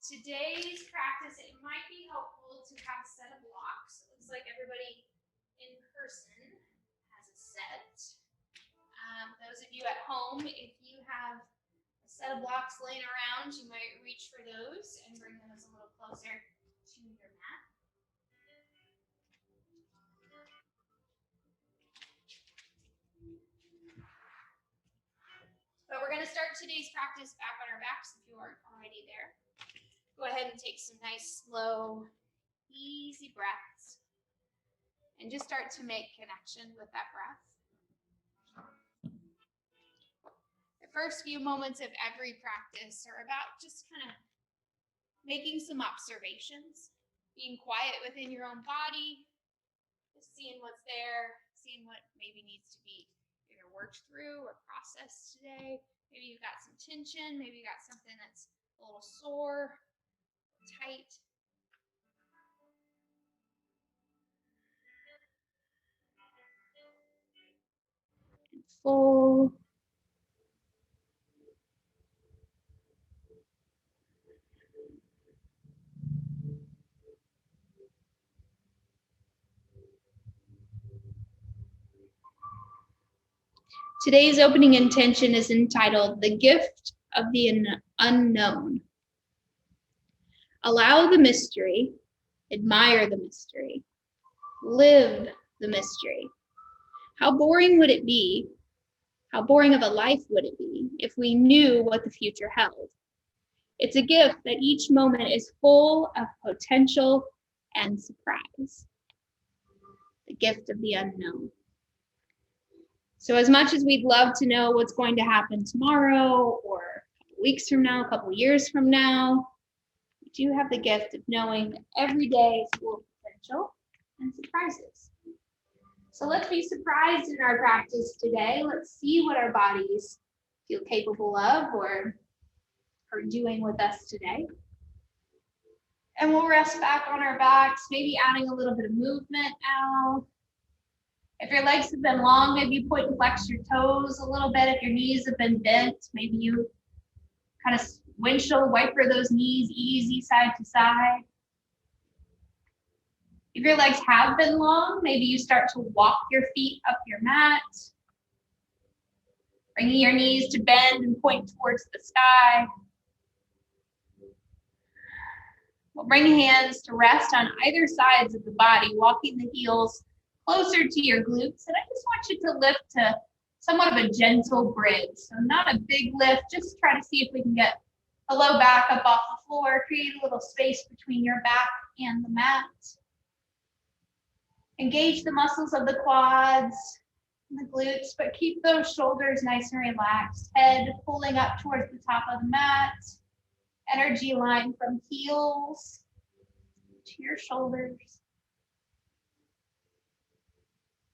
Today's practice, it might be helpful to have a set of blocks. It looks like everybody in person has a set. Those of you at home, if you have a set of blocks laying around, you might reach for those and bring those a little closer to your mat. But we're going to start today's practice back on our backs if you aren't already there. Go ahead and take some nice, slow, easy breaths. And just start to make connection with that breath. The first few moments of every practice are about just kind of making some observations, being quiet within your own body, just seeing what's there, seeing what maybe needs to be either worked through or processed today. Maybe you've got some tension, maybe you got something that's a little sore, tight. And full. Today's opening intention is entitled The Gift of the Unknown. Allow the mystery, admire the mystery, live the mystery. How boring would it be? How boring of a life would it be if we knew what the future held? It's a gift that each moment is full of potential and surprise. The gift of the unknown. So as much as we'd love to know what's going to happen tomorrow or a couple weeks from now, a couple years from now, we do have the gift of knowing that every day is full of potential and surprises. So let's be surprised in our practice today. Let's see what our bodies feel capable of or are doing with us today. And we'll rest back on our backs, maybe adding a little bit of movement now. If your legs have been long, maybe you point and flex your toes a little bit. If your knees have been bent, maybe you kind of windshield wiper those knees easy side to side. If your legs have been long, maybe you start to walk your feet up your mat, bringing your knees to bend and point towards the sky. We'll bring hands to rest on either sides of the body, walking the heels closer to your glutes. And I just want you to lift to somewhat of a gentle bridge. So not a big lift, just try to see if we can get the low back up off the floor, create a little space between your back and the mat. Engage the muscles of the quads and the glutes, but keep those shoulders nice and relaxed. Head pulling up towards the top of the mat. Energy line from heels to your shoulders.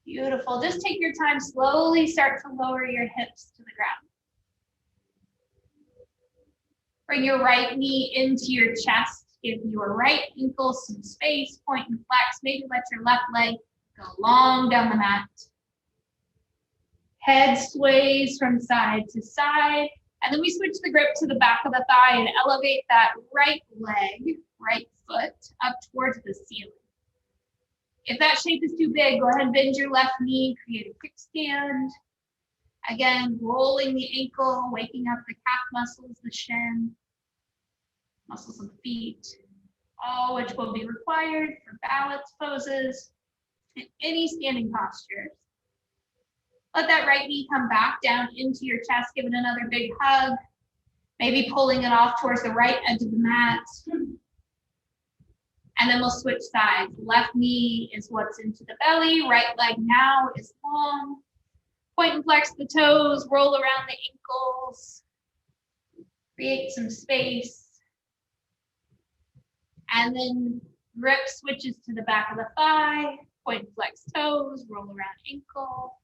Beautiful. Just take your time, slowly start to lower your hips to the ground. Bring your right knee into your chest. Give your right ankle some space, point and flex. Maybe let your left leg go long down the mat. Head sways from side to side. And then we switch the grip to the back of the thigh and elevate that right leg, right foot up towards the ceiling. If that shape is too big, go ahead and bend your left knee, create a kickstand. Again, rolling the ankle, waking up the calf muscles, the shin, muscles of the feet, all which will be required for balance poses and any standing postures. Let that right knee come back down into your chest, give it another big hug, maybe pulling it off towards the right edge of the mat. And then we'll switch sides. Left knee is what's into the belly, right leg now is long. Point and flex the toes, roll around the ankles, create some space. And then grip switches to the back of the thigh, point and flex toes, roll around ankle.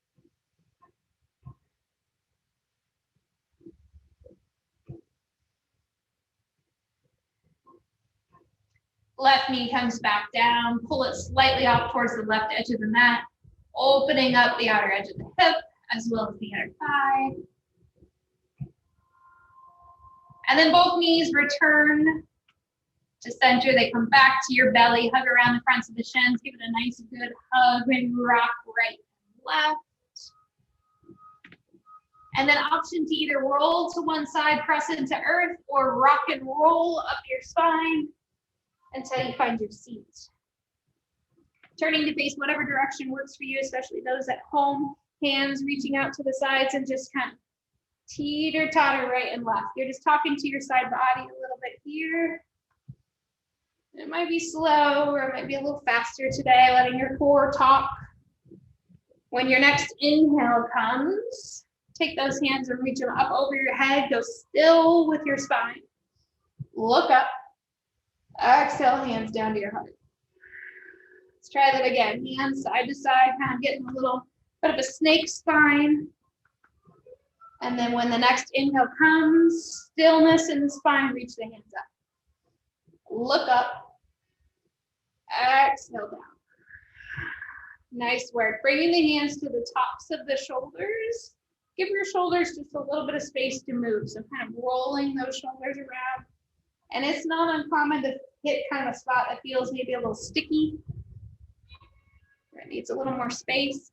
Left knee comes back down, pull it slightly off towards the left edge of the mat, opening up the outer edge of the hip as well as the inner thigh. And then both knees return to center. They come back to your belly, hug around the fronts of the shins, give it a nice good hug, maybe rock right and left. And then option to either roll to one side, press into earth, or rock and roll up your spine until you find your seat. Turning to face whatever direction works for you, especially those at home. Hands reaching out to the sides and just kind of teeter-totter right and left. You're just talking to your side body a little bit here. It might be slow or it might be a little faster today, letting your core talk. When your next inhale comes, take those hands and reach them up over your head. Go still with your spine. Look up. Exhale, hands down to your heart. Let's try that again. Hands side to side, kind of getting a little bit of a snake spine. And then when the next inhale comes, stillness in the spine, reach the hands up. Look up. Exhale down. Nice work. Bringing the hands to the tops of the shoulders. Give your shoulders just a little bit of space to move. So kind of rolling those shoulders around. And it's not uncommon to hit kind of a spot that feels maybe a little sticky. Or it needs a little more space.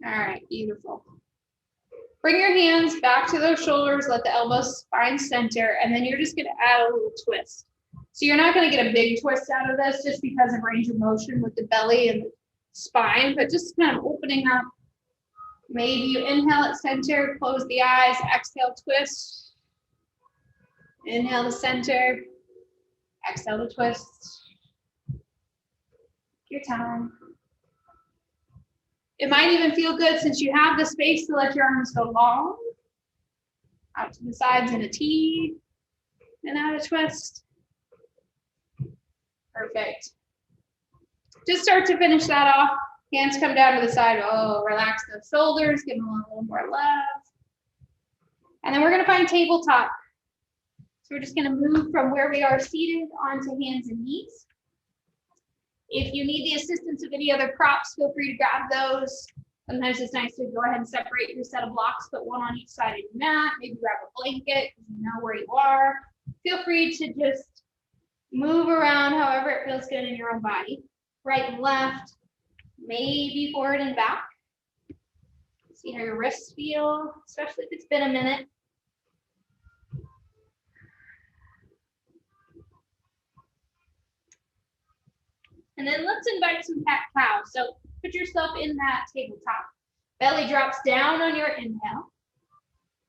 All right, beautiful. Bring your hands back to those shoulders, let the elbows spine center, and then you're just gonna add a little twist. So you're not gonna get a big twist out of this just because of range of motion with the belly and the spine, but just kind of opening up. Maybe you inhale at center, close the eyes, exhale, twist. Inhale to center, exhale to twist. Your time. It might even feel good since you have the space to let your arms go long, out to the sides in a T, and out a twist. Perfect. Just start to finish that off. Hands come down to the side. Oh, relax those shoulders, give them a little more love. And then we're gonna find tabletop. So we're just gonna move from where we are seated onto hands and knees. If you need the assistance of any other props, feel free to grab those. Sometimes it's nice to go ahead and separate your set of blocks, put one on each side of your mat, maybe grab a blanket, because you know where you are. Feel free to just move around however it feels good in your own body. Right and left, maybe forward and back. See how your wrists feel, especially if it's been a minute. And then let's invite some cat-cow. So put yourself in that tabletop. Belly drops down on your inhale.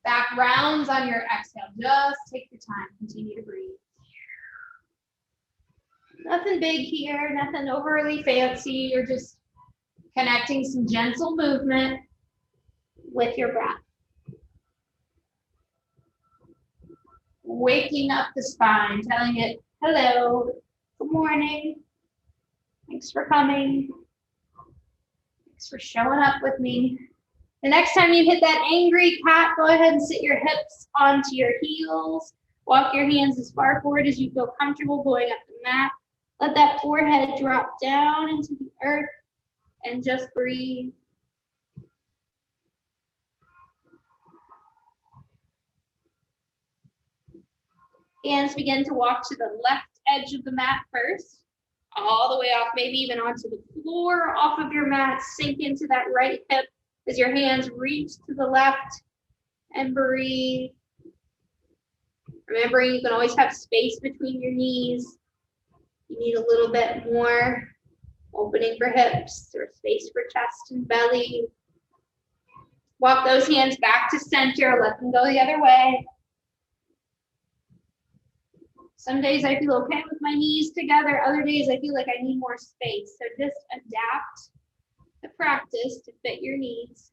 Back rounds on your exhale. Just take your time. Continue to breathe. Nothing big here, nothing overly fancy. You're just connecting some gentle movement with your breath. Waking up the spine, telling it, hello, good morning. Thanks for coming. Thanks for showing up with me. The next time you hit that angry cat, go ahead and sit your hips onto your heels. Walk your hands as far forward as you feel comfortable going up the mat. Let that forehead drop down into the earth and just breathe. Hands begin to walk to the left edge of the mat first. All the way off, maybe even onto the floor, off of your mat. Sink into that right hip as your hands reach to the left and breathe. Remembering you can always have space between your knees. You need a little bit more opening for hips or space for chest and belly. Walk those hands back to center, let them go the other way. Some days I feel okay with my knees together. Other days I feel like I need more space. So just adapt the practice to fit your needs.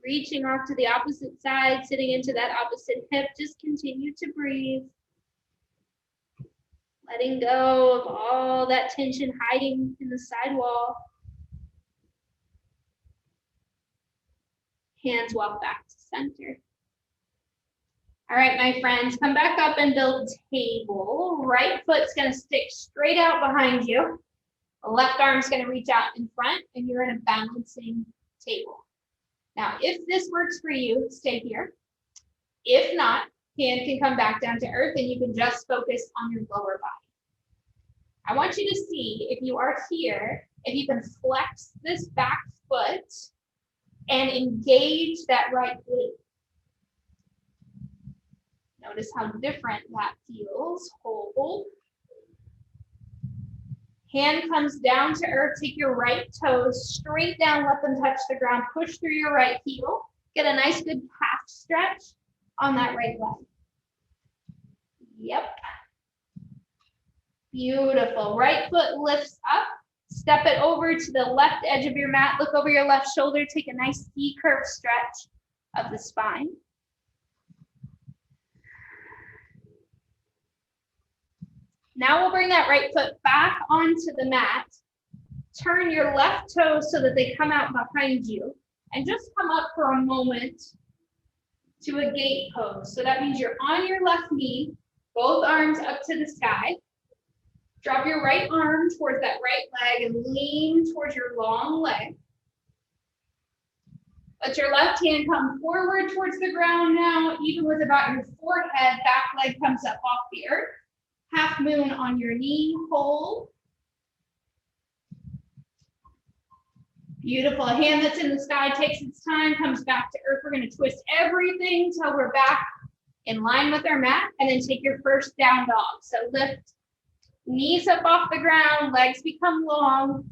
Reaching off to the opposite side, sitting into that opposite hip. Just continue to breathe. Letting go of all that tension hiding in the side wall. Hands walk back to center. All right, my friends, come back up and build table. Right foot's gonna stick straight out behind you. The left arm's gonna reach out in front and you're in a balancing table. Now, if this works for you, stay here. If not, hand can come back down to earth and you can just focus on your lower body. I want you to see, if you are here, if you can flex this back foot and engage that right glute. Notice how different that feels. Hold. Hand comes down to earth. Take your right toes straight down. Let them touch the ground. Push through your right heel. Get a nice good calf stretch on that right leg. Yep. Beautiful. Right foot lifts up. Step it over to the left edge of your mat. Look over your left shoulder. Take a nice C-curve stretch of the spine. Now we'll bring that right foot back onto the mat. Turn your left toes so that they come out behind you. And just come up for a moment to a gate pose. So that means you're on your left knee, both arms up to the sky. Drop your right arm towards that right leg and lean towards your long leg. Let your left hand come forward towards the ground now, even with about your forehead, back leg comes up off the earth. Half moon on your knee, hold. Beautiful. A hand that's in the sky takes its time, comes back to earth. We're going to twist everything till we're back in line with our mat, and then take your first down dog. So lift knees up off the ground, legs become long,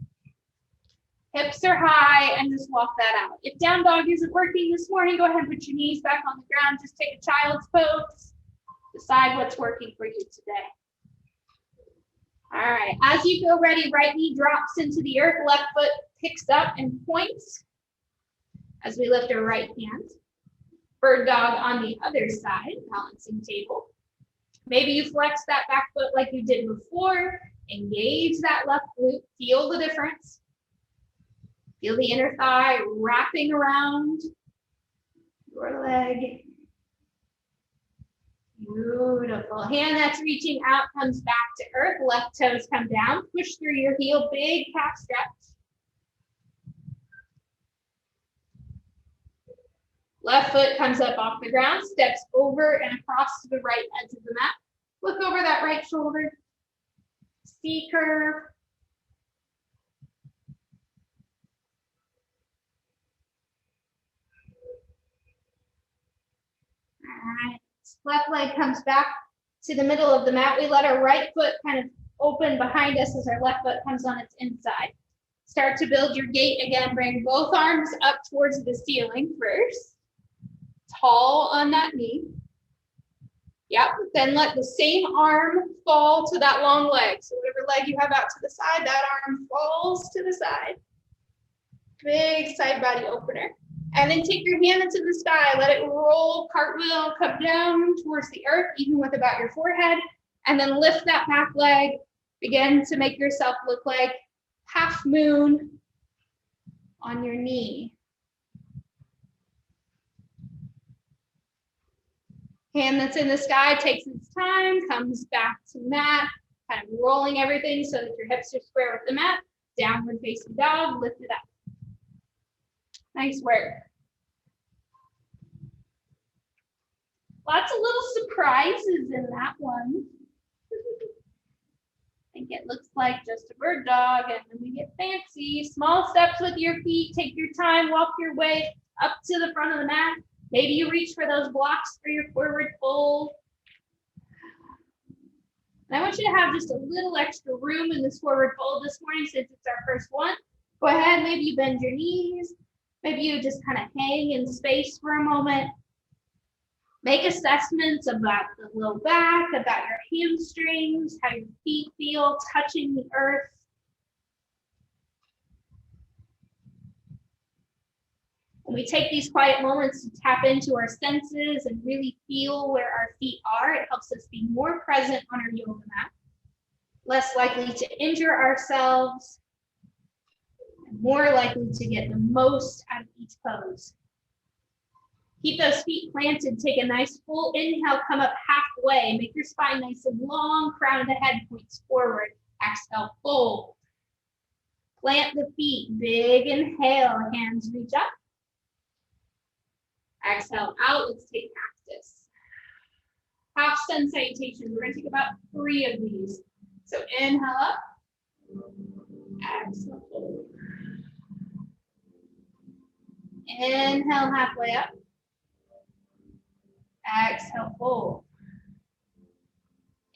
hips are high, and just walk that out. If down dog isn't working this morning, go ahead and put your knees back on the ground. Just take a child's pose. Decide what's working for you today. All right, as you feel ready, right knee drops into the earth, left foot picks up and points as we lift our right hand. Bird dog on the other side, balancing table. Maybe you flex that back foot like you did before. Engage that left glute, feel the difference. Feel the inner thigh wrapping around your leg. Beautiful. Hand that's reaching out comes back to earth. Left toes come down. Push through your heel. Big calf stretch. Left foot comes up off the ground. Steps over and across to the right edge of the mat. Look over that right shoulder. C-curve. All right. Left leg comes back to the middle of the mat. We let our right foot kind of open behind us as our left foot comes on its inside. Start to build your gait again. Bring both arms up towards the ceiling first. Tall on that knee. Yep. Then let the same arm fall to that long leg. So whatever leg you have out to the side, that arm falls to the side. Big side body opener. And then take your hand into the sky, let it roll, cartwheel, come down towards the earth, even with about your forehead, and then lift that back leg. Begin to make yourself look like half moon on your knee. Hand that's in the sky takes its time, comes back to mat, kind of rolling everything so that your hips are square with the mat. Downward facing dog, lift it up. Nice work. Lots of little surprises in that one. I think it looks like just a bird dog, and then we get fancy. Small steps with your feet. Take your time, walk your way up to the front of the mat. Maybe you reach for those blocks for your forward fold. And I want you to have just a little extra room in this forward fold this morning since it's our first one. Go ahead, maybe you bend your knees. Maybe you just kind of hang in space for a moment. Make assessments about the low back, about your hamstrings, how your feet feel touching the earth. When we take these quiet moments to tap into our senses and really feel where our feet are, it helps us be more present on our yoga mat, less likely to injure ourselves, and more likely to get the most out of each pose. Keep those feet planted. Take a nice full inhale, come up halfway. Make your spine nice and long, crown of the head points forward. Exhale, fold. Plant the feet, big inhale, hands reach up. Exhale out, let's take cactus. Half sun salutation, we're gonna take about 3 of these. So inhale up, exhale hold. Inhale halfway up, exhale hold.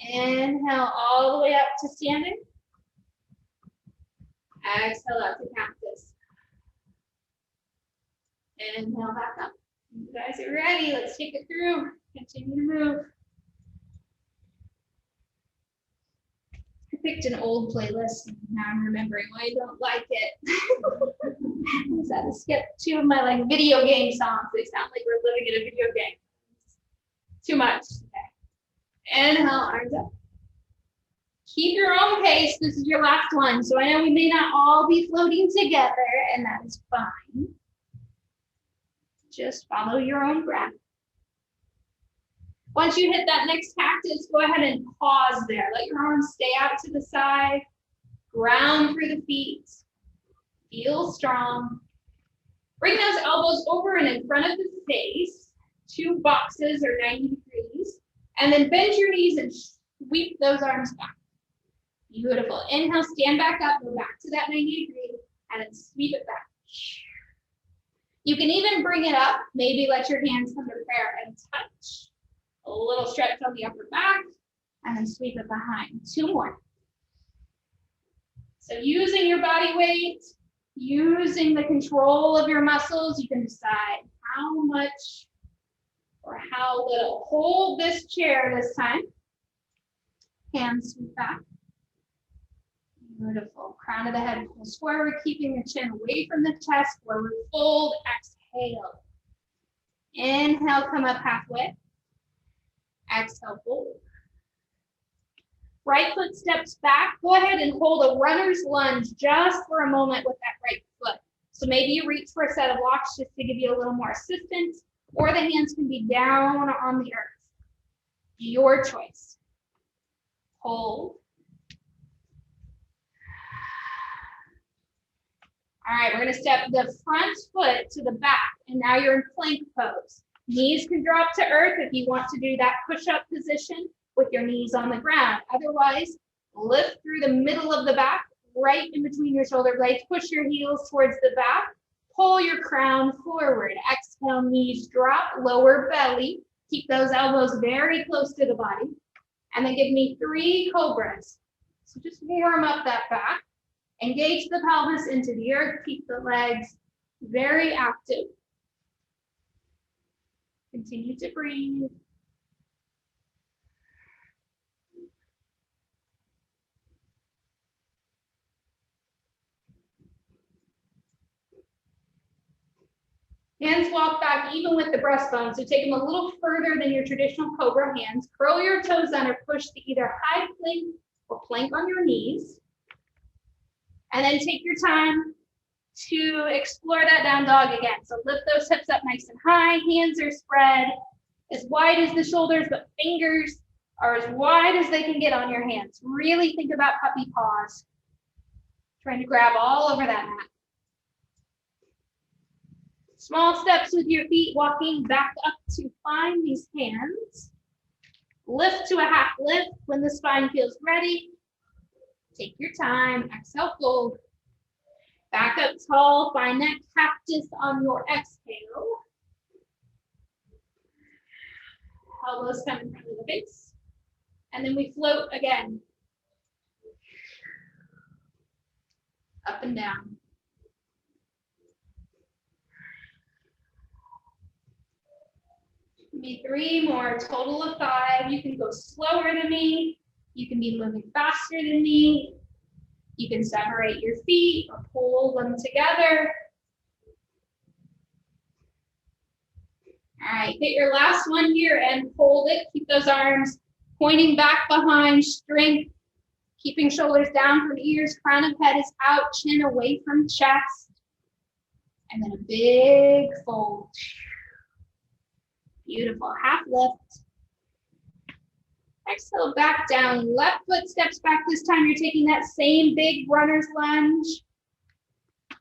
Inhale all the way up to standing. Exhale out to cactus. Inhale back up. You guys are ready. Let's take it through. Continue to move. I picked an old playlist. Now I'm remembering why I don't like it. I just had to skip 2 of my video game songs. They sound like we're living in a video game. Too much. Okay. Inhale, arms up. Keep your own pace. This is your last one. So I know we may not all be floating together, and that is fine. Just follow your own breath. Once you hit that next cactus, go ahead and pause there. Let your arms stay out to the side. Ground through the feet. Feel strong. Bring those elbows over and in front of the face. 2 boxes or 90 degrees. And then bend your knees and sweep those arms back. Beautiful. Inhale, stand back up, go back to that 90 degree, and then sweep it back. You can even bring it up, maybe let your hands come to prayer and touch. A little stretch on the upper back, and then sweep it behind. 2 more. So using your body weight, using the control of your muscles, you can decide how much or how little. Hold this chair this time. Hands sweep back. Beautiful. Crown of the head pulls forward, keeping the chin away from the chest. Forward fold. Exhale. Inhale, come up halfway. Exhale, fold. Right foot steps back. Go ahead and hold a runner's lunge just for a moment with that right foot. So maybe you reach for a set of blocks just to give you a little more assistance, or the hands can be down on the earth. Your choice. Hold. All right, we're gonna step the front foot to the back, and now you're in plank pose. Knees can drop to earth if you want to do that push-up position with your knees on the ground. Otherwise, lift through the middle of the back, right in between your shoulder blades. Push your heels towards the back. Pull your crown forward. Exhale, knees drop, lower belly. Keep those elbows very close to the body. And then give me 3 cobras. So just warm up that back. Engage the pelvis into the earth. Keep the legs very active. Continue to breathe. Hands walk back even with the breastbone, so take them a little further than your traditional cobra hands. Curl your toes under, push to either high plank or plank on your knees. And then take your time to explore that down dog again. So lift those hips up nice and high, hands are spread as wide as the shoulders, but fingers are as wide as they can get on your hands. Really think about puppy paws. Trying to grab all over that mat. Small steps with your feet, walking back up to find these hands. Lift to a half lift when the spine feels ready. Take your time, exhale, fold. Back up tall, find that cactus on your exhale. Elbows come in front of the face. And then we float again. Up and down. Maybe 3 more, total of 5. You can go slower than me. You can be moving faster than me. You can separate your feet or pull them together. All right, get your last one here and hold it. Keep those arms pointing back behind, strength. Keeping shoulders down from ears, crown of head is out, chin away from chest. And then a big fold. Beautiful, half lift. Exhale, back down. Left foot steps back this time. You're taking that same big runner's lunge.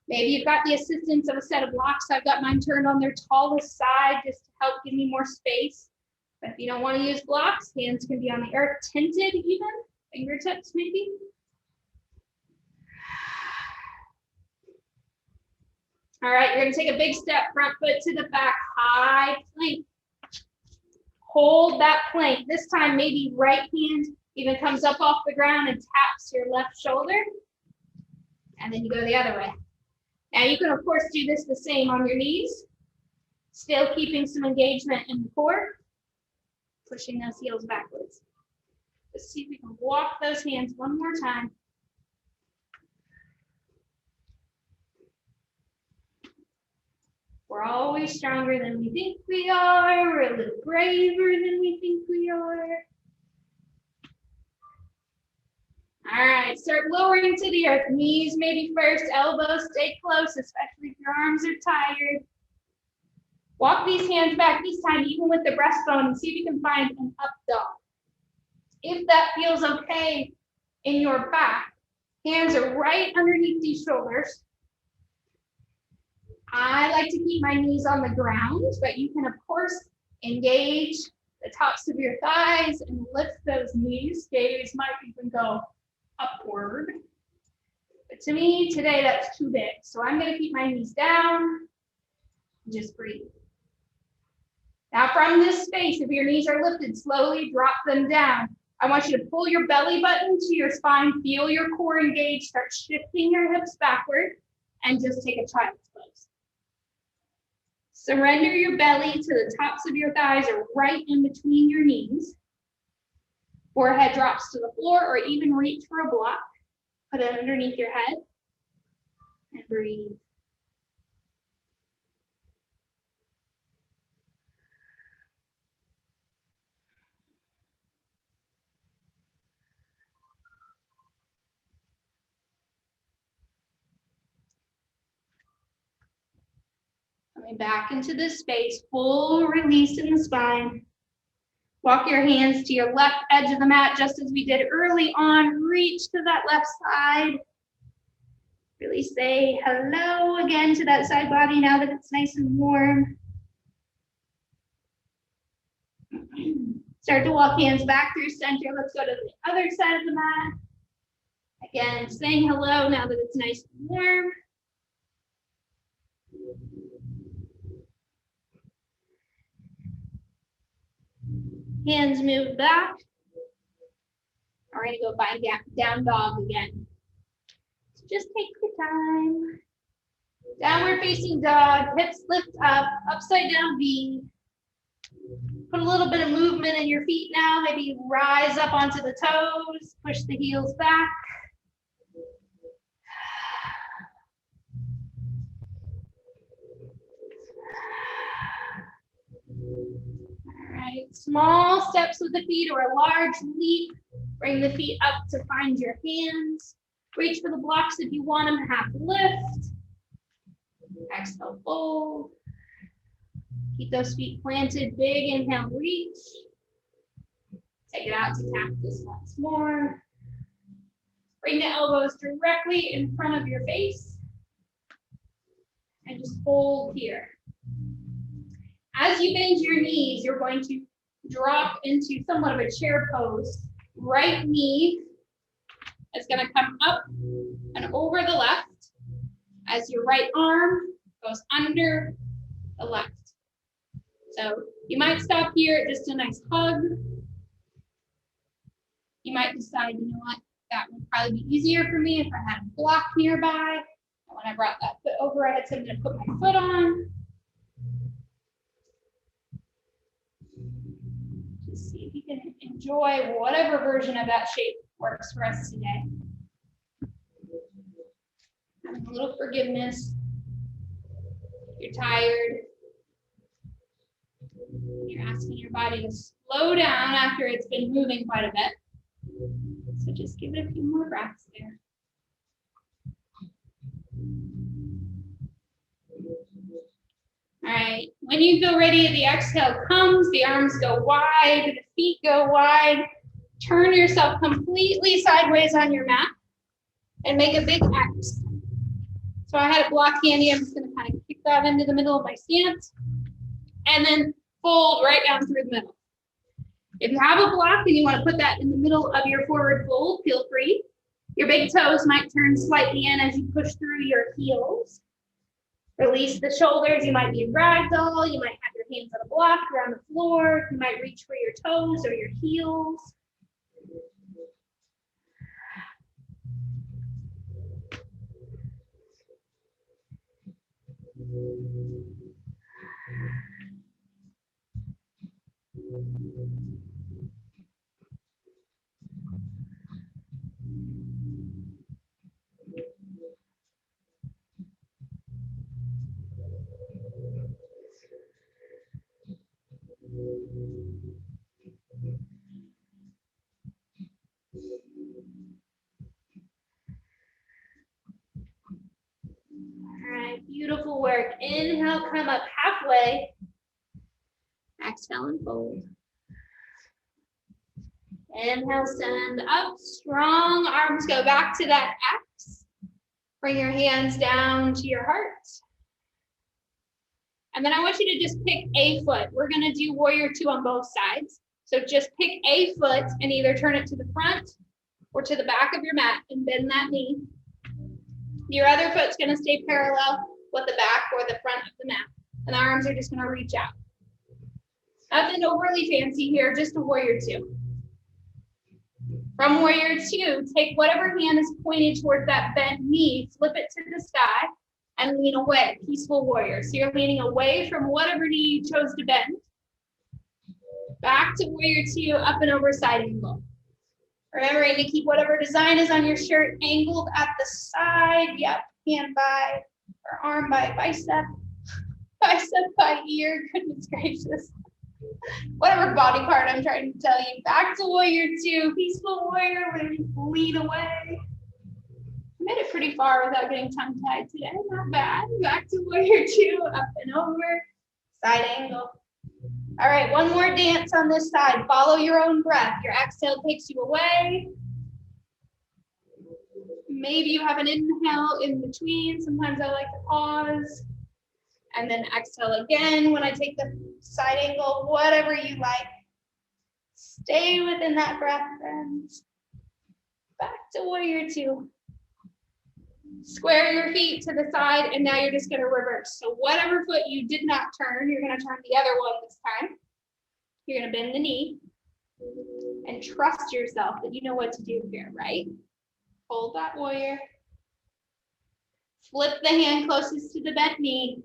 Maybe you've got the assistance of a set of blocks. I've got mine turned on their tallest side just to help give me more space. But if you don't want to use blocks, hands can be on the earth, tented even, fingertips maybe. All right, you're gonna take a big step, front foot to the back, high plank. Hold that plank. This time, maybe right hand even comes up off the ground and taps your left shoulder. And then you go the other way. Now you can, of course, do this the same on your knees, still keeping some engagement in the core, pushing those heels backwards. Let's see if we can walk those hands one more time. We're always stronger than we think we are. We're a little braver than we think we are. All right, start lowering to the earth. Knees maybe first, elbows stay close, especially if your arms are tired. Walk these hands back, this time even with the breastbone, and see if you can find an up dog. If that feels okay in your back, hands are right underneath these shoulders. I like to keep my knees on the ground, but you can, of course, engage the tops of your thighs and lift those knees. Gaze might even go upward. But to me, today, that's too big. So I'm going to keep my knees down. Just breathe. Now from this space, if your knees are lifted, slowly drop them down. I want you to pull your belly button to your spine, feel your core engage, start shifting your hips backward, and just take a child's pose. Surrender your belly to the tops of your thighs or right in between your knees. Forehead drops to the floor or even reach for a block. Put it underneath your head and breathe. Coming back into this space, full release in the spine. Walk your hands to your left edge of the mat, just as we did early on. Reach to that left side. Really say hello again to that side body now that it's nice and warm. Start to walk hands back through center. Let's go to the other side of the mat. Again, saying hello now that it's nice and warm. Hands move back. We're going to go by down dog again. So just take your time. Downward facing dog, hips lift up, upside down V. Put a little bit of movement in your feet now. Maybe rise up onto the toes, push the heels back. All right, small steps with the feet or a large leap. Bring the feet up to find your hands. Reach for the blocks if you want them, half lift. Exhale, fold. Keep those feet planted, big inhale, reach. Take it out to tap this once more. Bring the elbows directly in front of your face. And just hold here. As you bend your knees, you're going to drop into somewhat of a chair pose. Right knee is going to come up and over the left as your right arm goes under the left. So you might stop here at just a nice hug. You might decide, you know what, that would probably be easier for me if I had a block nearby. And when I brought that foot over, I had something to put my foot on. Just see if you can enjoy whatever version of that shape works for us today. Having a little forgiveness. If you're tired. You're asking your body to slow down after it's been moving quite a bit. So just give it a few more breaths there. All right, when you feel ready, the exhale comes, the arms go wide, the feet go wide. Turn yourself completely sideways on your mat and make a big X. So I had a block handy. I'm just going to kind of kick that into the middle of my stance and then fold right down through the middle. If you have a block and you want to put that in the middle of your forward fold, feel free. Your big toes might turn slightly in as you push through your heels. Release the shoulders. You might be in ragdoll. You might have your hands on a block or on the floor. You might reach for your toes or your heels. All right, beautiful work. Inhale, come up halfway. Exhale and fold. Inhale, stand up, strong. Arms go back to that X. Bring your hands down to your heart. And then I want you to just pick a foot. We're gonna do warrior two on both sides. So just pick a foot and either turn it to the front or to the back of your mat and bend that knee. Your other foot's gonna stay parallel with the back or the front of the mat. And the arms are just gonna reach out. Nothing overly fancy here, just a warrior two. From warrior two, take whatever hand is pointed towards that bent knee, flip it to the sky, and lean away, peaceful warrior. So you're leaning away from whatever knee you chose to bend. Back to warrior two, up and over side angle. Remembering to keep whatever design is on your shirt angled at the side. Yep, hand by, or arm by bicep, bicep by ear, goodness gracious. Whatever body part I'm trying to tell you. Back to warrior two, peaceful warrior, lean away. I made it pretty far without getting tongue-tied today, not bad. Back to warrior two, up and over, side angle. All right, one more dance on this side. Follow your own breath. Your exhale takes you away. Maybe you have an inhale in between. Sometimes I like to pause. And then exhale again when I take the side angle, whatever you like. Stay within that breath, friends. Back to warrior two. Square your feet to the side, and now you're just gonna reverse. So whatever foot you did not turn, you're gonna turn the other one this time. You're gonna bend the knee and trust yourself that you know what to do here, right? Hold that warrior. Flip the hand closest to the bent knee.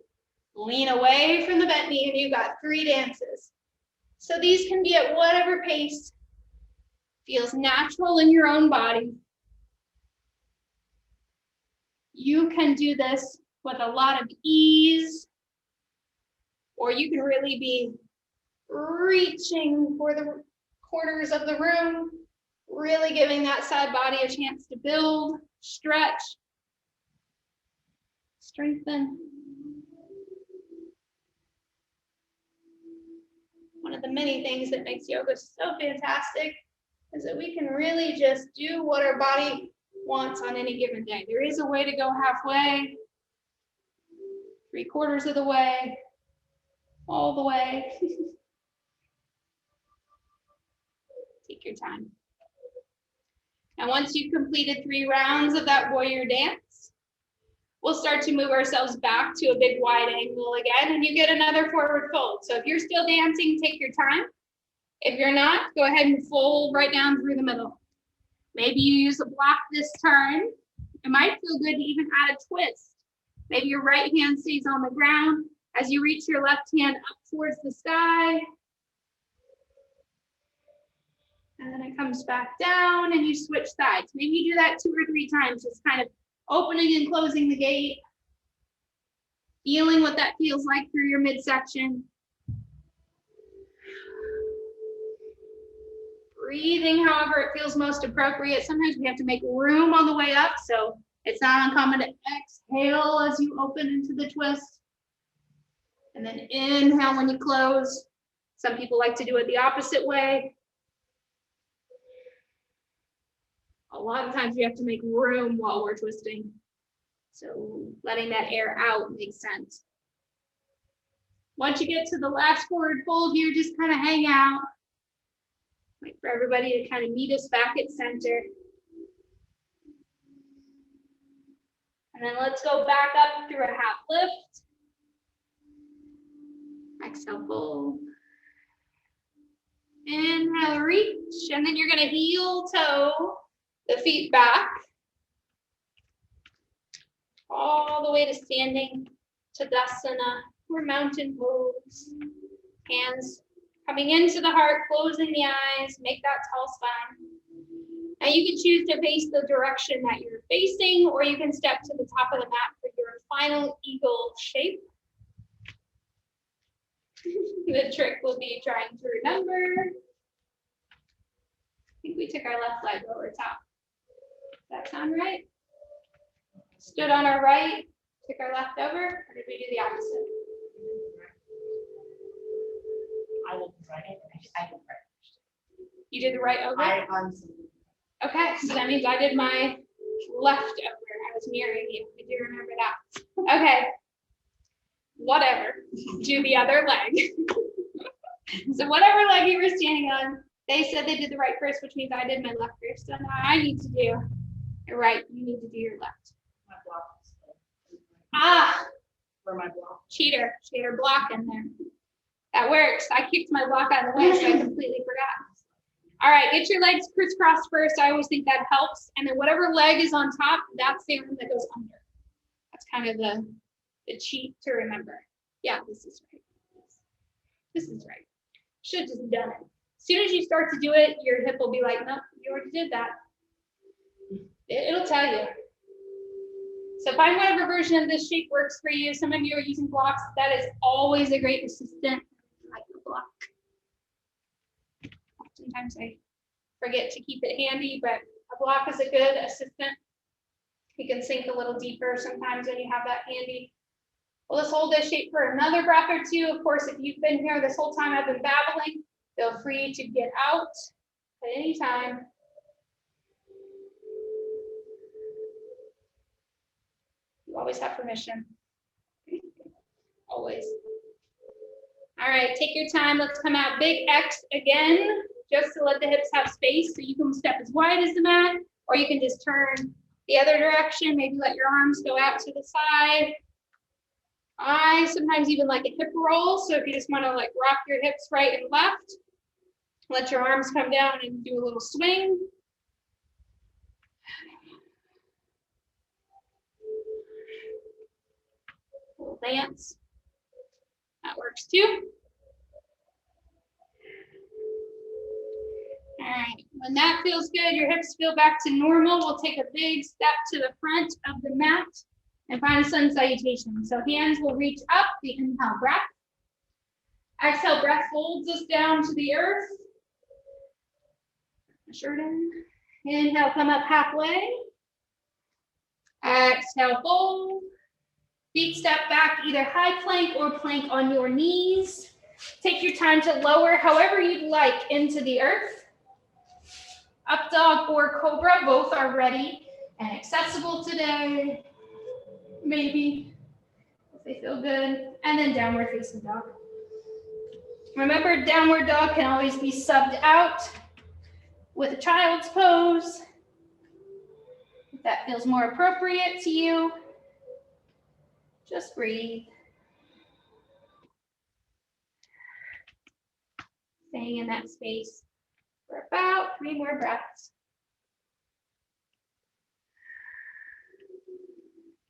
Lean away from the bent knee, and you got 3 dances. So these can be at whatever pace feels natural in your own body. You can do this with a lot of ease, or you can really be reaching for the corners of the room, really giving that side body a chance to build, stretch, strengthen. One of the many things that makes yoga so fantastic is that we can really just do what our body wants on any given day. There is a way to go halfway, 3/4 of the way, all the way. Take your time. And once you've completed 3 rounds of that warrior dance, we'll start to move ourselves back to a big wide angle again, and you get another forward fold. So if you're still dancing, take your time. If you're not, go ahead and fold right down through the middle. Maybe you use a block this turn. It might feel good to even add a twist. Maybe your right hand stays on the ground as you reach your left hand up towards the sky. And then it comes back down and you switch sides. Maybe you do that 2 or 3 times, just kind of opening and closing the gate, feeling what that feels like through your midsection. Breathing however it feels most appropriate. Sometimes we have to make room on the way up, so it's not uncommon to exhale as you open into the twist. And then inhale when you close. Some people like to do it the opposite way. A lot of times we have to make room while we're twisting. So letting that air out makes sense. Once you get to the last forward fold here, just kind of hang out. Wait for everybody to kind of meet us back at center. And then let's go back up through a half lift. Exhale, fold. Inhale, reach, and then you're gonna heel toe the feet back. All the way to standing Tadasana or mountain pose. Hands coming into the heart, closing the eyes, make that tall spine. Now you can choose to face the direction that you're facing, or you can step to the top of the mat for your final eagle shape. The trick will be trying to remember. I think we took our left leg over top. Does that sound right? Stood on our right, took our left over, or did we do the opposite? I will do right. I did right. You did the right over? Okay, so that means I did my left over. I was mirroring you. I do remember that. Okay. Whatever. Do the other leg. So whatever leg you were standing on, they said they did the right first, which means I did my left first. So now I need to do your right. You need to do your left. My block. Ah. For my block. Cheater. Cheater block in there. That works. I kicked my block out of the way, so I completely forgot. All right, get your legs crisscrossed first. I always think that helps. And then whatever leg is on top, that's the one that goes under. That's kind of the cheat to remember. Yeah, this is right. This is right. Should have just done it. As soon as you start to do it, your hip will be like, no, you already did that. It'll tell you. So find whatever version of this shape works for you. Some of you are using blocks. That is always a great assistant. I like the block. Sometimes I forget to keep it handy, but a block is a good assistant. You can sink a little deeper sometimes when you have that handy. Well, let's hold this shape for another breath or two. Of course, if you've been here this whole time I've been babbling, feel free to get out at any time. You always have permission. Always. All right, take your time. Let's come out big X again, just to let the hips have space. So you can step as wide as the mat, or you can just turn the other direction. Maybe let your arms go out to the side. I sometimes even like a hip roll. So if you just want to like rock your hips right and left, let your arms come down and do a little swing. A little dance. That works too. All right, when that feels good, your hips feel back to normal, we'll take a big step to the front of the mat and find a sun salutation. So hands will reach up, the inhale breath. Exhale breath folds us down to the earth. Shirt in. Inhale, come up halfway. Exhale, fold. Feet step back, either high plank or plank on your knees. Take your time to lower however you'd like into the earth. Up dog or cobra, both are ready and accessible today. Maybe, if they feel good. And then downward facing dog. Remember, downward dog can always be subbed out with a child's pose, if that feels more appropriate to you. Just breathe. Staying in that space for about 3 more breaths.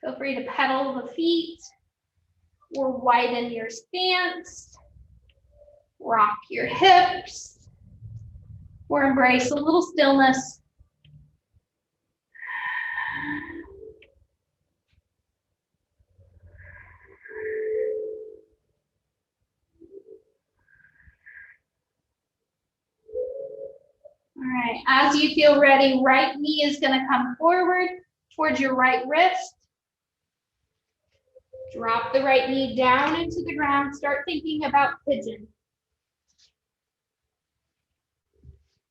Feel free to pedal the feet or widen your stance. Rock your hips or embrace a little stillness. All right, as you feel ready, right knee is going to come forward towards your right wrist. Drop the right knee down into the ground. Start thinking about pigeon.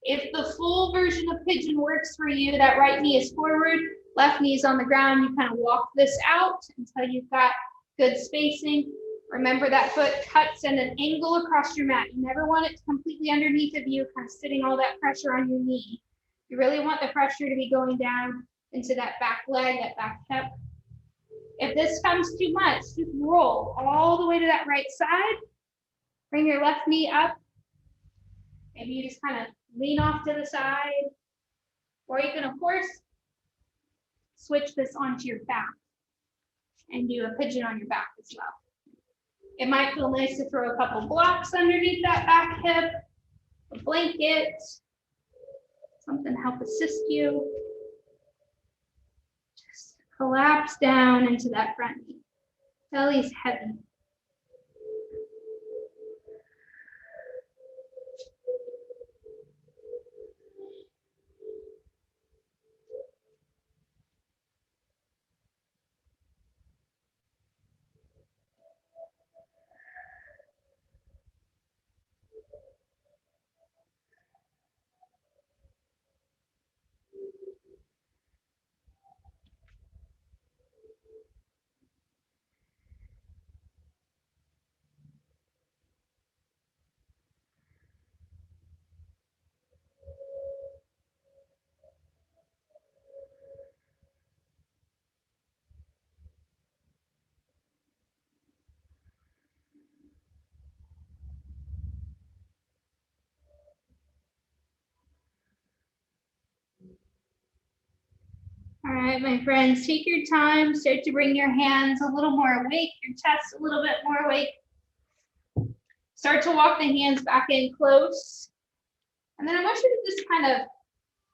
If the full version of pigeon works for you, that right knee is forward, Left knee's on the ground. You kind of walk this out until you've got good spacing. Remember that foot cuts at an angle across your mat. You never want it completely underneath of you, kind of sitting all that pressure on your knee. You really want the pressure to be going down into that back leg, that back hip. If this comes too much, just roll all the way to that right side. Bring your left knee up. Maybe you just kind of lean off to the side. Or you can, of course, switch this onto your back and do a pigeon on your back as well. It might feel nice to throw a couple blocks underneath that back hip, a blanket, something to help assist you. Just collapse down into that front knee. Belly's heavy. All right, my friends, take your time, start to bring your hands a little more awake, your chest a little bit more awake. Start to walk the hands back in close. And then I want you to just kind of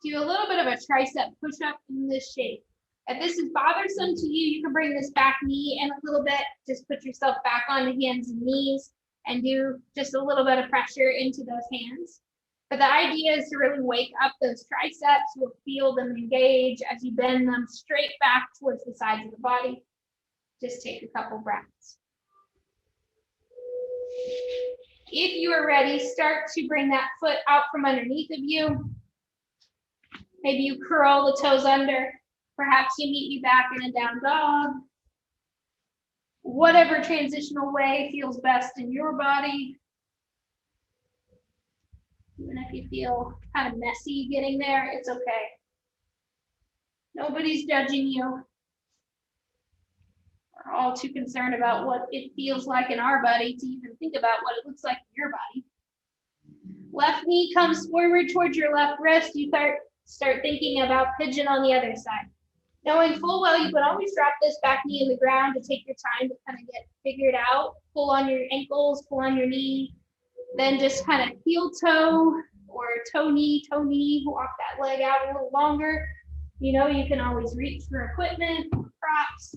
do a little bit of a tricep push-up in this shape. If this is bothersome to you, you can bring this back knee in a little bit. Just put yourself back on the hands and knees and do just a little bit of pressure into those hands. But the idea is to really wake up those triceps. You'll feel them engage as you bend them straight back towards the sides of the body. Just take a couple breaths. If you are ready, start to bring that foot out from underneath of you. Maybe you curl the toes under. Perhaps you meet me back in a down dog. Whatever transitional way feels best in your body. Even if you feel kind of messy getting there, it's okay. Nobody's judging you. We're all too concerned about what it feels like in our body to even think about what it looks like in your body. Left knee comes forward towards your left wrist. You start thinking about pigeon on the other side. Knowing full well you can always drop this back knee in the ground to take your time to kind of get figured out. Pull on your ankles, pull on your knee. Then just kind of heel toe or toe knee, walk that leg out a little longer. You know, you can always reach for equipment, props.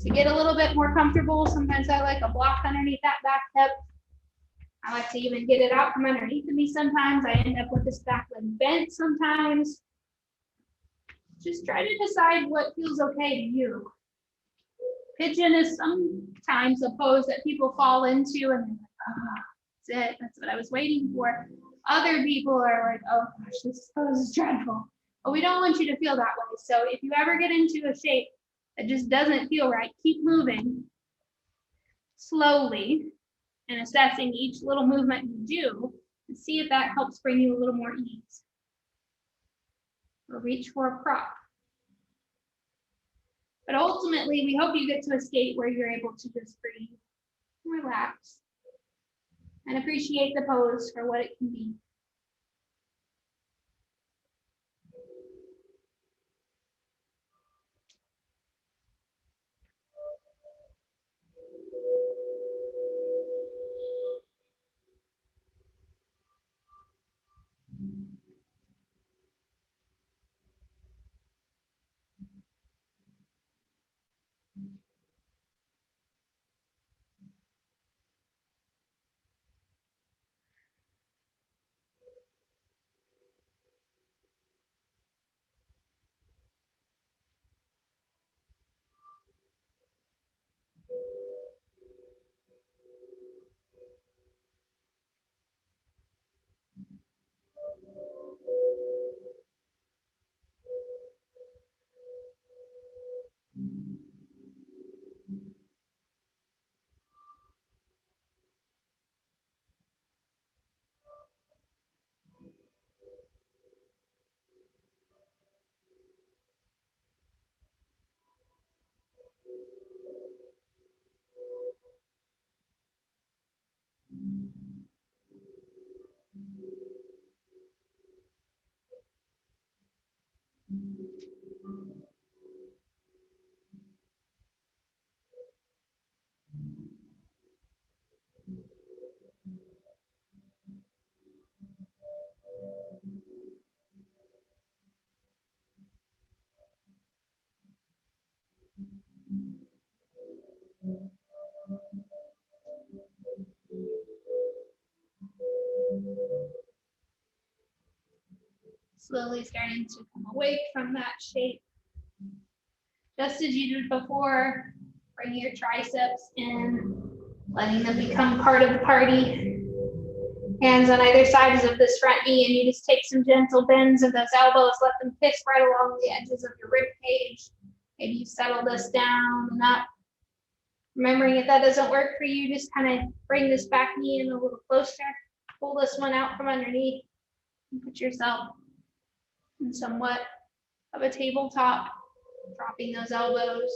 To get a little bit more comfortable, sometimes I like a block underneath that back hip. I like to even get it out from underneath of me sometimes. I end up with this back leg bent sometimes. Just try to decide what feels okay to you. Pigeon is sometimes a pose that people fall into and they're like, that's it, that's what I was waiting for. Other people are like, oh gosh, this pose is dreadful. But we don't want you to feel that way. So if you ever get into a shape that just doesn't feel right, keep moving slowly and assessing each little movement you do and see if that helps bring you a little more ease. Or reach for a prop. But ultimately, we hope you get to a state where you're able to just breathe, relax, and appreciate the pose for what it can be. Slowly starting to come away from that shape. Just as you did before, bring your triceps in, letting them become part of the party. Hands on either sides of this front knee, and you just take some gentle bends of those elbows, let them kiss right along the edges of your rib cage. Maybe you settle this down and up. Remembering if that doesn't work for you, just kind of bring this back knee in a little closer. Pull this one out from underneath and put yourself in somewhat of a tabletop, dropping those elbows.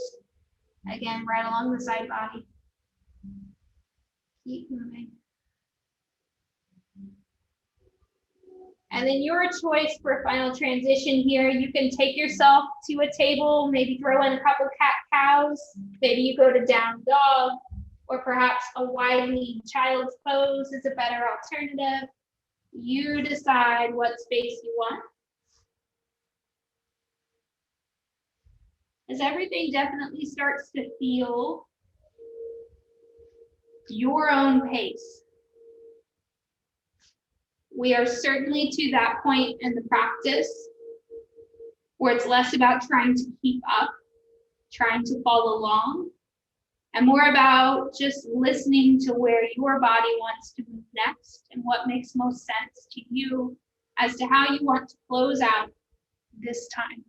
Again, right along the side body. Keep moving. And then your choice for final transition here, you can take yourself to a table, maybe throw in a couple cat-cows, maybe you go to down dog, or perhaps a wide-kneed child's pose is a better alternative. You decide what space you want. As everything definitely starts to feel your own pace. We are certainly to that point in the practice where it's less about trying to keep up, trying to follow along, and more about just listening to where your body wants to move next and what makes most sense to you as to how you want to close out this time.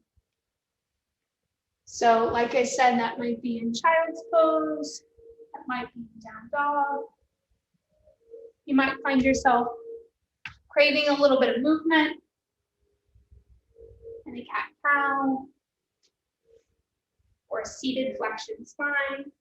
So like I said, that might be in child's pose, that might be in down dog. You might find yourself craving a little bit of movement in a cat-cow or a seated flexion spine.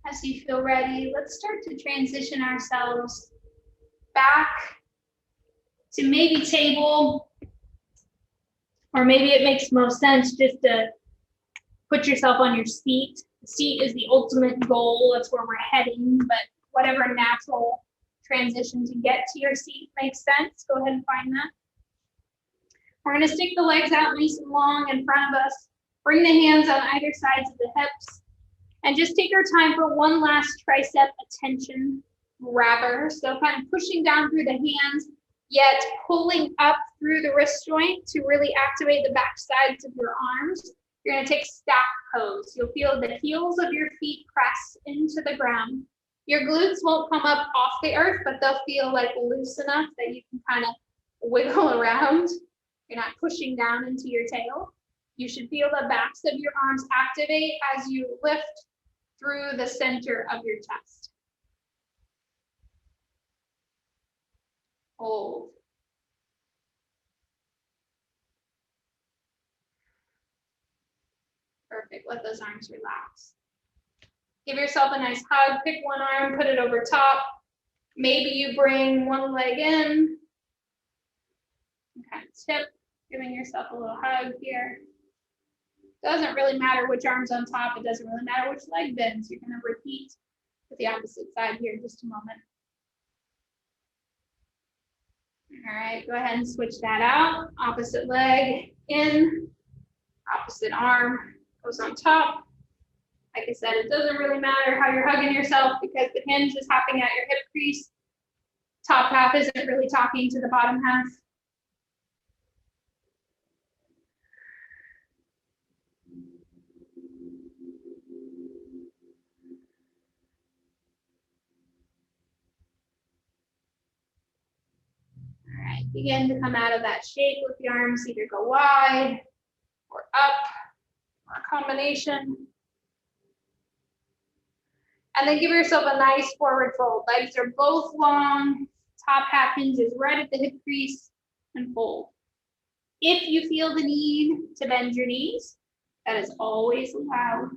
As you feel ready, let's start to transition ourselves back to maybe table, or maybe it makes most sense just to put yourself on your seat. The seat is the ultimate goal, that's where we're heading, but whatever natural transition to get to your seat makes sense, go ahead and find that. We're gonna stick the legs out nice and long in front of us, bring the hands on either sides of the hips, and just take our time for one last tricep attention grabber. So kind of pushing down through the hands, yet pulling up through the wrist joint to really activate the back sides of your arms. You're gonna take stack pose. You'll feel the heels of your feet press into the ground. Your glutes won't come up off the earth, but they'll feel like loose enough that you can kind of wiggle around. You're not pushing down into your tail. You should feel the backs of your arms activate as you lift through the center of your chest. Hold. Perfect. Let those arms relax. Give yourself a nice hug. Pick one arm, put it over top. Maybe you bring one leg in. Kind of tip, giving yourself a little hug here. Doesn't really matter which arm's on top. It doesn't really matter which leg bends. You're going to repeat with the opposite side here in just a moment. All right, go ahead and switch that out. Opposite leg in, opposite arm goes on top. Like I said, it doesn't really matter how you're hugging yourself because the hinge is hopping at your hip crease. Top half isn't really talking to the bottom half. All right, begin to come out of that shape with the arms either go wide or up or a combination. And then give yourself a nice forward fold. Legs are both long, top half hinges right at the hip crease, and fold. If you feel the need to bend your knees, that is always allowed.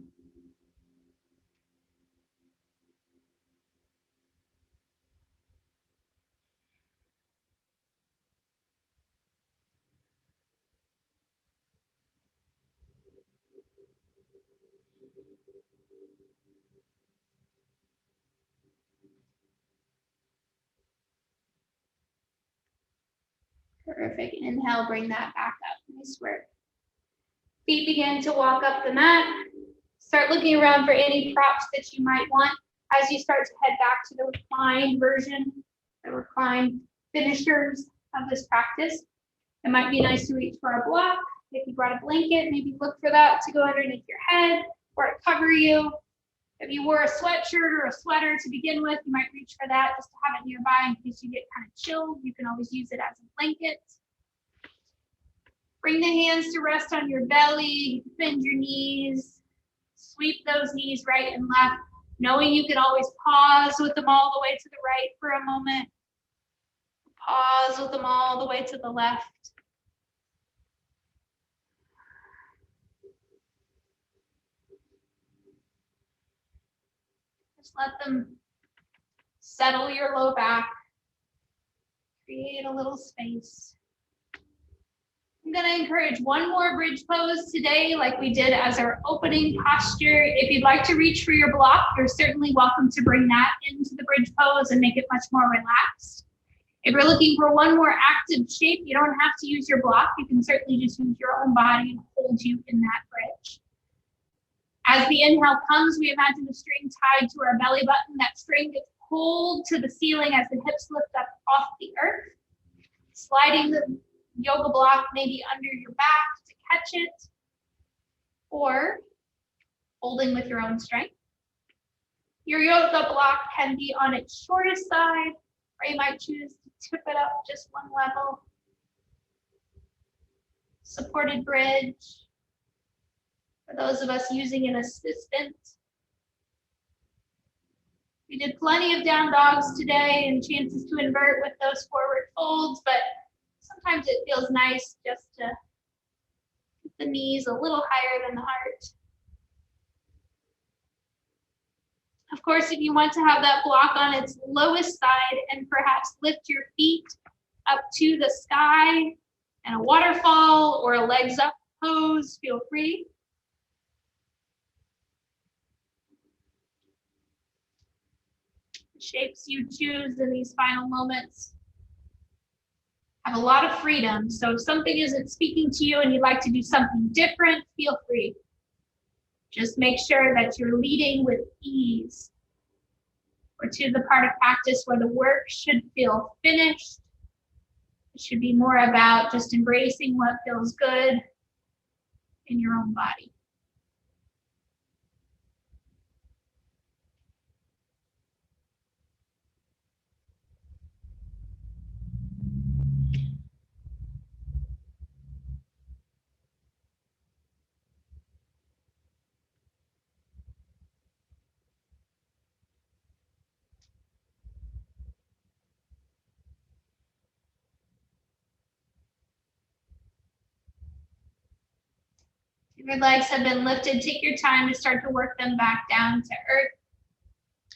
Perfect. Inhale, bring that back up. Nice work. Feet begin to walk up the mat. Start looking around for any props that you might want as you start to head back to the reclined version, the reclined finishers of this practice. It might be nice to reach for a block. If you brought a blanket, maybe look for that to go underneath your head or to cover you. If you wore a sweatshirt or a sweater to begin with, you might reach for that just to have it nearby in case you get kind of chilled. You can always use it as a blanket. Bring the hands to rest on your belly, bend your knees, sweep those knees right and left, knowing you can always pause with them all the way to the right for a moment. Pause with them all the way to the left. Just let them settle your low back. Create a little space. I'm going to encourage one more bridge pose today, like we did as our opening posture. If you'd like to reach for your block, you're certainly welcome to bring that into the bridge pose and make it much more relaxed. If you're looking for one more active shape, you don't have to use your block. You can certainly just use your own body and hold you in that bridge. As the inhale comes, we imagine a string tied to our belly button. That string gets pulled to the ceiling as the hips lift up off the earth, sliding the yoga block maybe under your back to catch it, or holding with your own strength. Your yoga block can be on its shortest side, or you might choose to tip it up just one level. Supported bridge. For those of us using an assistant. We did plenty of down dogs today and chances to invert with those forward folds, but sometimes it feels nice just to keep the knees a little higher than the heart. Of course, if you want to have that block on its lowest side and perhaps lift your feet up to the sky and a waterfall or a legs up pose, feel free. The shapes you choose in these final moments have a lot of freedom. So if something isn't speaking to you and you'd like to do something different, feel free. Just make sure that you're leading with ease. Or to the part of practice where the work should feel finished. It should be more about just embracing what feels good in your own body. Your legs have been lifted. Take your time to start to work them back down to earth.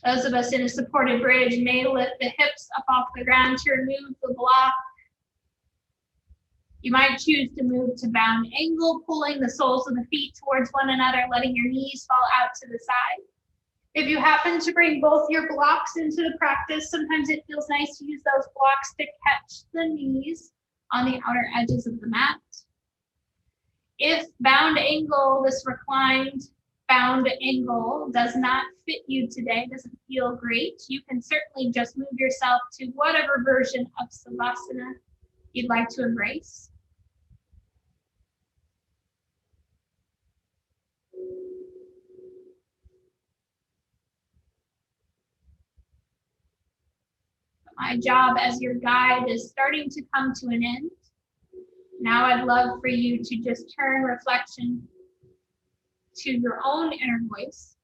Those of us in a supported bridge may lift the hips up off the ground to remove the block. You might choose to move to bound angle, pulling the soles of the feet towards one another, letting your knees fall out to the side. If you happen to bring both your blocks into the practice, sometimes it feels nice to use those blocks to catch the knees on the outer edges of the mat. If bound angle, this reclined bound angle, does not fit you today, doesn't feel great, you can certainly just move yourself to whatever version of Savasana you'd like to embrace. My job as your guide is starting to come to an end. Now I'd love for you to just turn reflection to your own inner voice,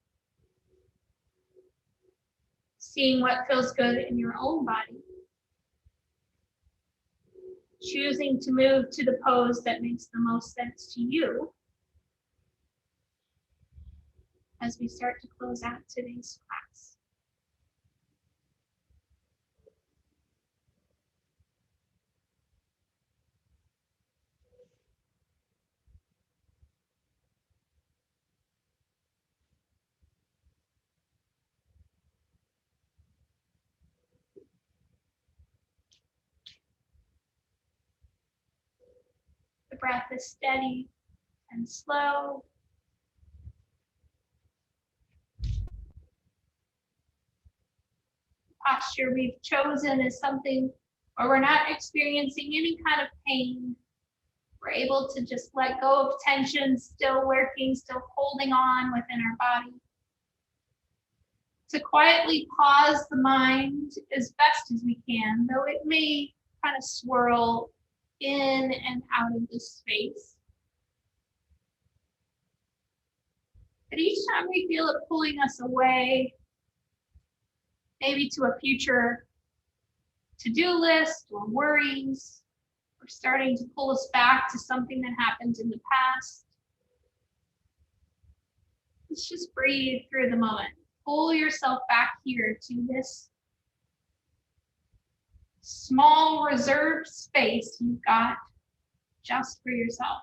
seeing what feels good in your own body, choosing to move to the pose that makes the most sense to you as we start to close out today's class. The breath is steady and slow. Posture we've chosen is something where we're not experiencing any kind of pain. We're able to just let go of tension, still working, still holding on within our body. To quietly pause the mind as best as we can, though it may kind of swirl in and out of this space. But each time we feel it pulling us away, maybe to a future to-do list or worries, or starting to pull us back to something that happened in the past, let's just breathe through the moment. Pull yourself back here to this small reserved space you've got just for yourself.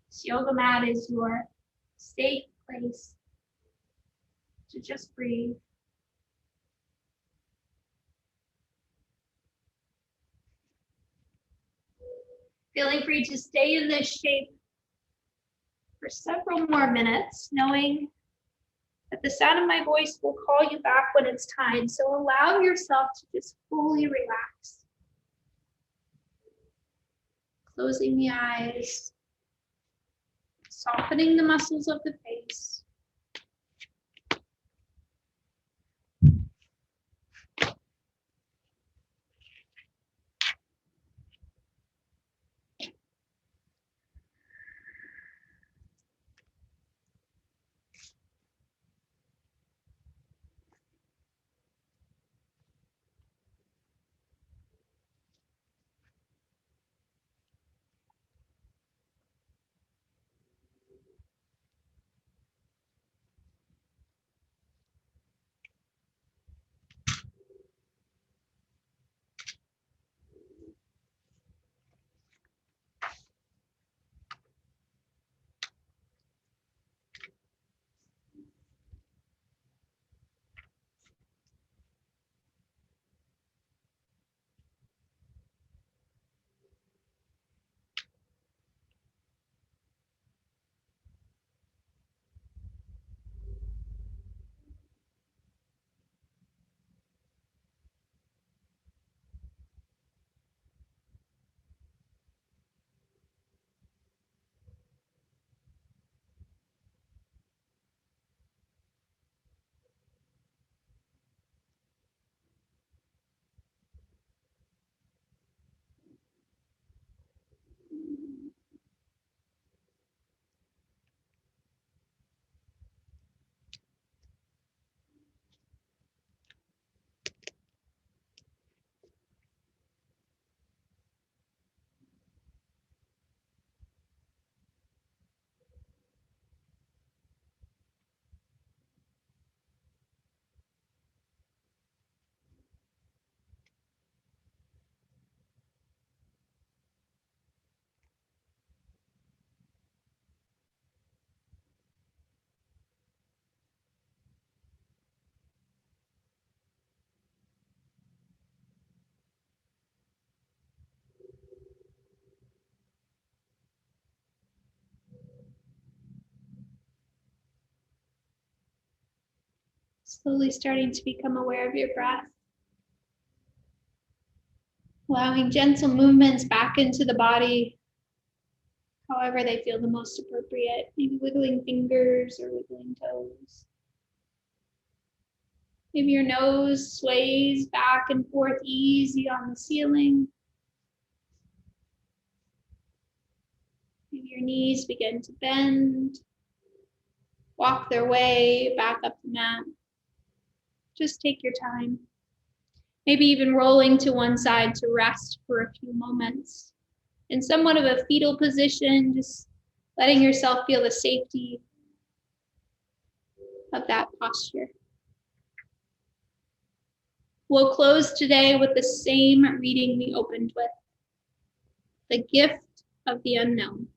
This yoga mat is your safe place to just breathe. Feeling free to stay in this shape for several more minutes, knowing that the sound of my voice will call you back when it's time. So allow yourself to just fully relax. Closing the eyes, softening the muscles of the face. Slowly starting to become aware of your breath. Allowing gentle movements back into the body, however they feel the most appropriate. Maybe wiggling fingers or wiggling toes. Maybe your nose sways back and forth easy on the ceiling. Maybe your knees begin to bend, walk their way back up the mat. Just take your time. Maybe even rolling to one side to rest for a few moments. In somewhat of a fetal position, just letting yourself feel the safety of that posture. We'll close today with the same reading we opened with. The gift of the unknown.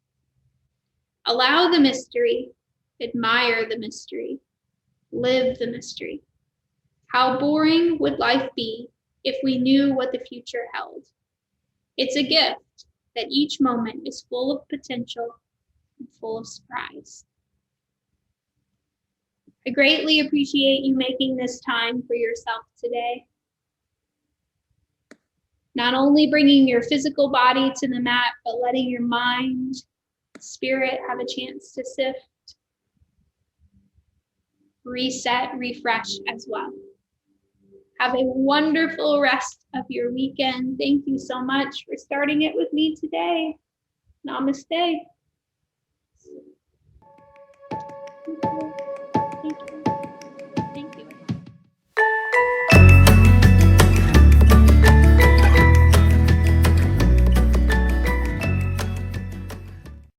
Allow the mystery, admire the mystery, live the mystery. How boring would life be if we knew what the future held? It's a gift that each moment is full of potential and full of surprise. I greatly appreciate you making this time for yourself today. Not only bringing your physical body to the mat, but letting your mind, spirit have a chance to sift, reset, refresh as well. Have a wonderful rest of your weekend. Thank you so much for starting it with me today. Namaste.